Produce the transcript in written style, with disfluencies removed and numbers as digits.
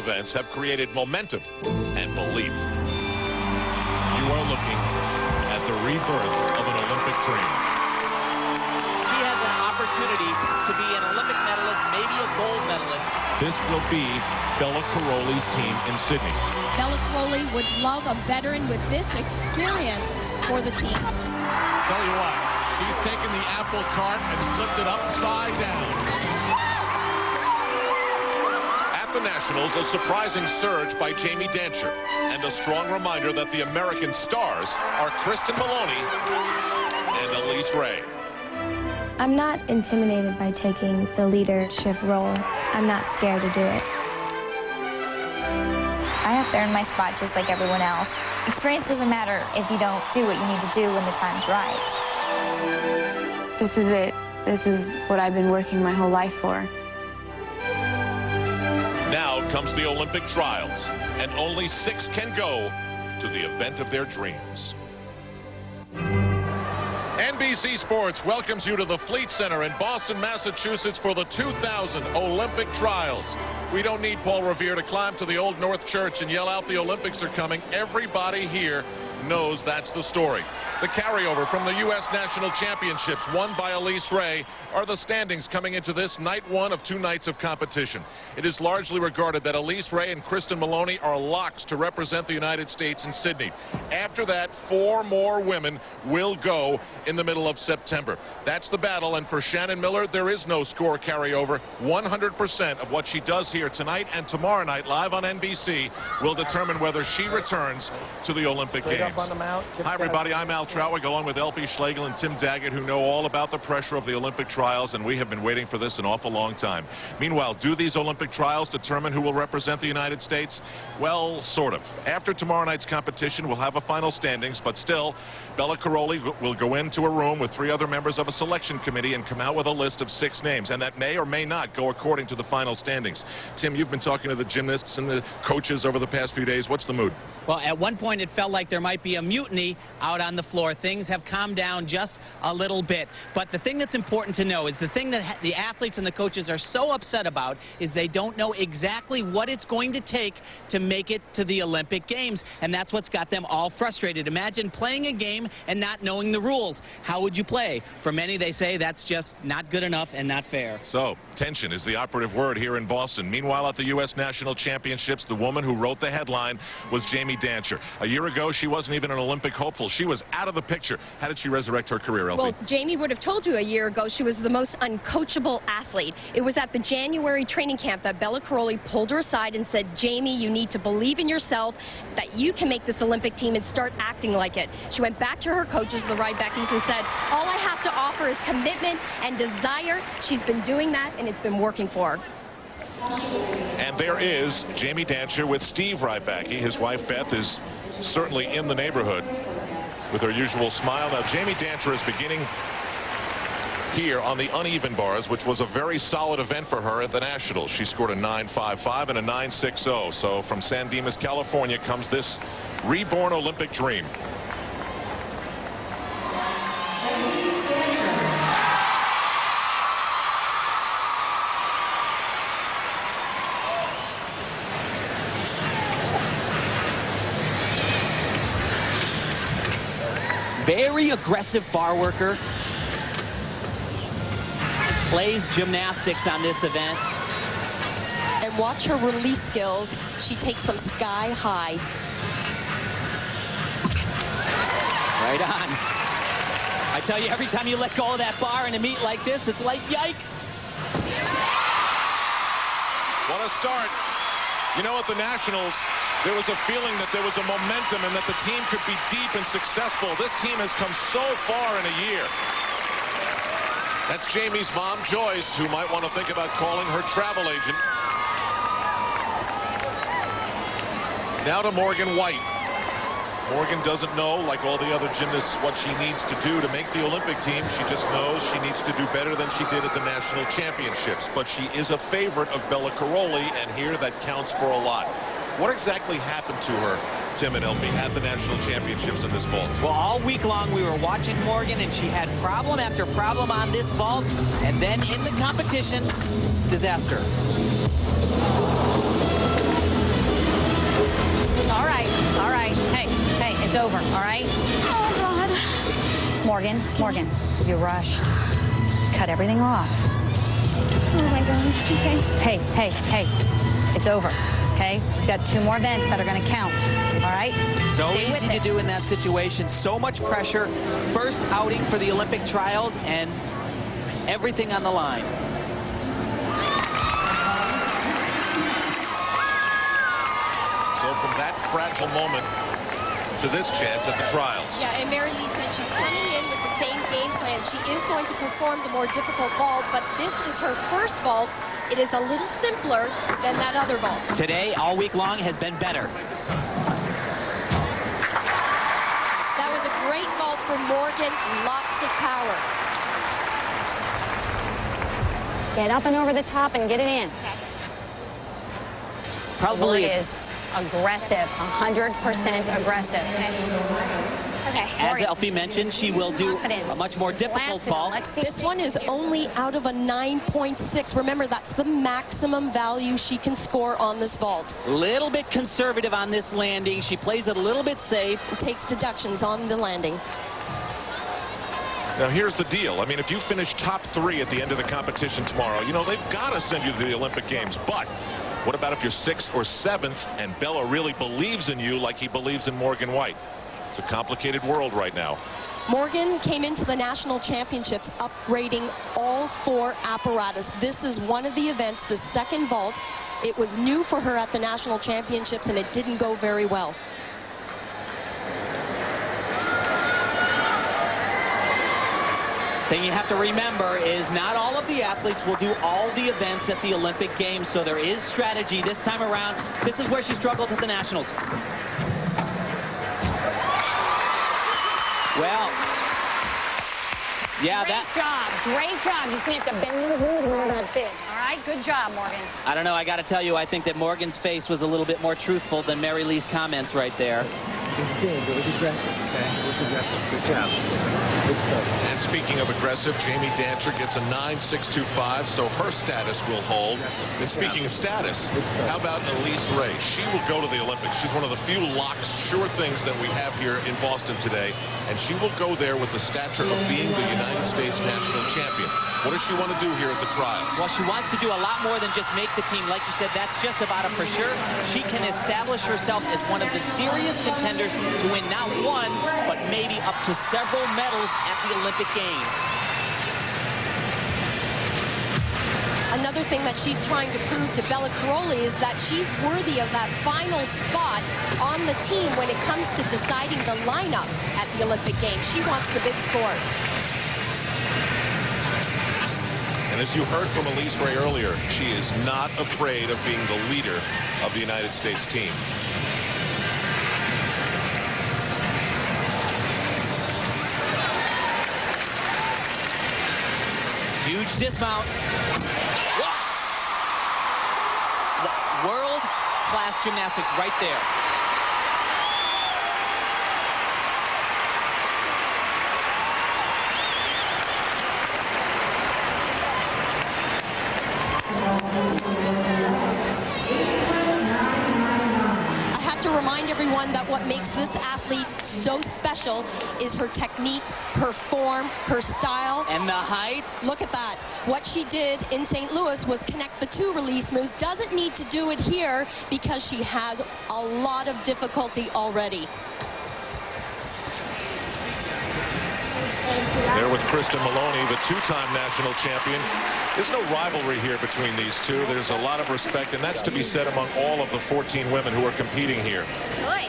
events have created momentum and belief. You are looking at the rebirth of an Olympic dream. She has an opportunity to be an Olympic medalist, maybe a gold medalist. This will be Bella Karolyi's team in Sydney. Bella Karolyi would love a veteran with this experience for the team. Tell you what, she's taken the apple cart and flipped it upside down. At the Nationals, a surprising surge by Jamie Dancher, and a strong reminder that the American stars are Kristen Maloney and Elise Ray. I'm not intimidated by taking the leadership role. I'm not scared to do it. I have to earn my spot just like everyone else. Experience doesn't matter if you don't do what you need to do when the time's right. This is it. This is what I've been working my whole life for. Now comes the Olympic trials, and only 6 can go to the event of their dreams. NBC Sports welcomes you to the Fleet Center in Boston, Massachusetts for the 2000 Olympic Trials. We don't need Paul Revere to climb to the Old North Church and yell out the Olympics are coming. Everybody here knows that's the story. The carryover from the U.S. National Championships won by Elise Ray are the standings coming into this night 1 of 2 nights of competition. It is largely regarded that Elise Ray and Kristen Maloney are locks to represent the United States in Sydney. After that, 4 more women will go in the middle of September. That's the battle, and for Shannon Miller, there is no score carryover. 100% of what she does here tonight and tomorrow night live on NBC will determine whether she returns to the Olympic Games. Hi, everybody. I'm Al Troutwig, along with Elfie Schlegel and Tim Daggett, who know all about the pressure of the Olympic trials, and we have been waiting for this an awful long time. Meanwhile, do these Olympic trials determine who will represent the United States? Well, sort of. After tomorrow night's competition, we'll have a final standings, but still, Bella Karolyi will go into a room with 3 other members of a selection committee and come out with a list of 6 names, and that may or may not go according to the final standings. Tim, you've been talking to the gymnasts and the coaches over the past few days. What's the mood? Well, at one point it felt like there might be a mutiny out on the floor. Things have calmed down just a little bit. But the thing that's important to know is the thing that the athletes and the coaches are so upset about is they don't know exactly what it's going to take to make it to the Olympic Games. And that's what's got them all frustrated. Imagine playing a game and not knowing the rules. How would you play? For many, they say that's just not good enough and not fair. So, tension is the operative word here in Boston. Meanwhile, at the U.S. National Championships, the woman who wrote the headline was Jamie Dancher. A year ago, she wasn't even an Olympic hopeful. She was out of the picture. How did she resurrect her career, Elfie? Well, Jamie would have told you a year ago she was the most uncoachable athlete. It was at the January training camp that Bella Karolyi pulled her aside and said, Jamie, you need to believe in yourself, that you can make this Olympic team and start acting like it. She went back to her coaches, the Rybeckis, and said, all I have to offer is commitment and desire. She's been doing that, and it's been working for her. And there is Jamie Dancher with Steve Rybacki. His wife, Beth, is certainly in the neighborhood with her usual smile. Now, Jamie Dancher is beginning here on the uneven bars, which was a very solid event for her at the Nationals. She scored a 9.55 and a 9.60. So from San Dimas, California, comes this reborn Olympic dream. Very aggressive bar worker. Plays gymnastics on this event. And watch her release skills. She takes them sky high. Right on. I tell you, every time you let go of that bar in a meet like this, it's like yikes. What a start. You know, at the Nationals, there was a feeling that there was a momentum and that the team could be deep and successful. This team has come so far in a year. That's Jamie's mom, Joyce, who might want to think about calling her travel agent. Now to Morgan White. Morgan doesn't know, like all the other gymnasts, what she needs to do to make the Olympic team. She just knows she needs to do better than she did at the National Championships. But she is a favorite of Bella Karolyi, and here that counts for a lot. What exactly happened to her, Tim and Elfie, at the National Championships in this vault? Well, all week long we were watching Morgan, and she had problem after problem on this vault, and then in the competition, disaster. over, all right? Oh, God. Morgan, you rushed. Cut everything off. Oh my God. Okay. Hey. It's over, okay? We've got 2 more events that are going to count, all right? So Stay with easy to it. do in that situation. So much pressure. First outing for the Olympic trials and everything on the line. So from that fragile moment to this chance at the trials. Yeah, and Mary Lee said she's coming in with the same game plan. She is going to perform the more difficult vault, but this is her first vault. It is a little simpler than that other vault. Today, all week long, has been better. That was a great vault for Morgan. Lots of power. Get up and over the top and get it in. Probably It is aggressive, 100% aggressive. Okay. As Elfie mentioned, she will do a much more difficult vault. This one is only out of a 9.6. Remember, that's the maximum value she can score on this vault. Little bit conservative on this landing. She plays it a little bit safe. And takes deductions on the landing. Now here's the deal. I mean, if you finish top 3 at the end of the competition tomorrow, you know, they've got to send you to the Olympic Games. But what about if you're 6th or 7th and Bella really believes in you like he believes in Morgan White? It's a complicated world right now. Morgan came into the national championships upgrading all 4 apparatus. This is one of the events, the second vault. It was new for her at the national championships and it didn't go very well. Thing you have to remember is not all of the athletes will do all the events at the Olympic Games, so there is strategy this time around. This is where she struggled at the Nationals. Well, yeah, Great job. Just gonna have to bend a bit. All right, good job, Morgan. I don't know, I got to tell you, I think that Morgan's face was a little bit more truthful than Mary Lee's comments right there. It was big, it was aggressive, okay? It was aggressive. Good job. Good stuff. And speaking of aggressive, Jamie Dancher gets a 9.625, so her status will hold. And speaking of status, how about Elise Ray? She will go to the Olympics. She's one of the few locks, sure things that we have here in Boston today. And she will go there with the stature of being the United States national champion. What does she want to do here at the trials? Well, she wants to do a lot more than just make the team. Like you said, that's just about it for sure. She can establish herself as one of the serious contenders to win not 1, but maybe up to several medals at the Olympic Games. Another thing that she's trying to prove to Bella Caroli is that she's worthy of that final spot on the team when it comes to deciding the lineup at the Olympic Games. She wants the big scores. And as you heard from Elise Ray earlier, she is not afraid of being the leader of the United States team. Huge dismount. Whoa. World-class gymnastics right there. Remind everyone that what makes this athlete so special is her technique, her form, her style. And the height. Look at that. What she did in St. Louis was connect the 2 release moves. Doesn't need to do it here because she has a lot of difficulty already. There with Kristen Maloney, the 2-time national champion. There's no rivalry here between these two. There's a lot of respect, and that's to be said among all of the 14 women who are competing here. Stoy.